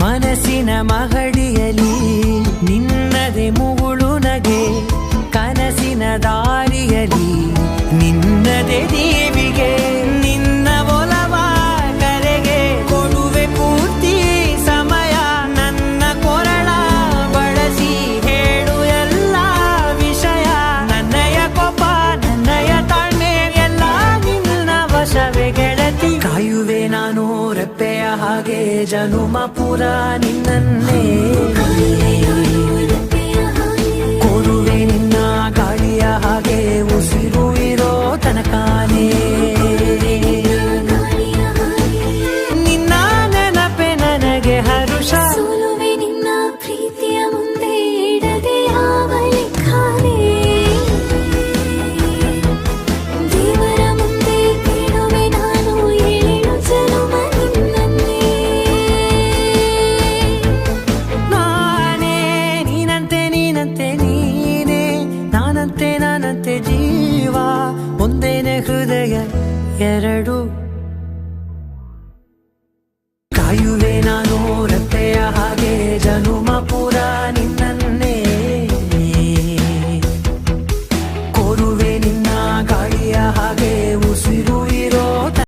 ಮನಸ್ಸಿನ ಮಹಡಿಯಲಿ ನಿನ್ನದೆ ಮುಗುಳು ನಗೆ, ಕನಸಿನ ದಾರಿಯಲಿ ನಿನ್ನದೆ ದೇವಿಗೆ. ನಿನ್ನ ಒಲವ ಕರೆಗೆ ಕೊಡುವೆ ಪೂರ್ತಿ ಸಮಯ, ನನ್ನ ಕೊರಳ ಬಳಸಿ ಹೇಳು ಎಲ್ಲ ವಿಷಯ. ನನ್ನಯ ಕೋಪ ನನ್ನಯ ತಾಳ್ಮೆ ಎಲ್ಲ ನಿನ್ನ ವಶವೇ ಗೆಳತಿ. ಕಾಯುವೆ ನಾನು ರೆಪ್ಪೆಯ ಹಾಗೆ ಜನುಮ ಪುರ ನಿನ್ನನ್ನೇ, ಕೋರುವೆ ನಿನ್ನ ಗಾಳಿಯ ಹಾಗೆ ಉಸಿರು ಇರೋ ತನಕಾನೇ. ನಿನ್ನ ನೆನಪೆ ನನಗೆ ಹರುಷ, ಸೋಲುವೆ ನಿನ್ನ ಪ್ರೀತಿಯ ಮುಂದೆ ಇಡದೆ ಯಾವ ಲೆಕ್ಕನೇ. ದೇವರ ಮುಂದೆ ಕೇಳುವೆ ನಾನು 7 ಜನುಮ ನಿನ್ನನ್ನೇ. ನಾನೇ ನೀನಂತೆ ನೀನಂತೆ ನೀನೇ, ನಾನಂತೆ ನಾನಂತೆ ಜೀವ, ಒಂದೇನೆ ಹೃದಯ ಎರಡು. ಕಾಯುವೆ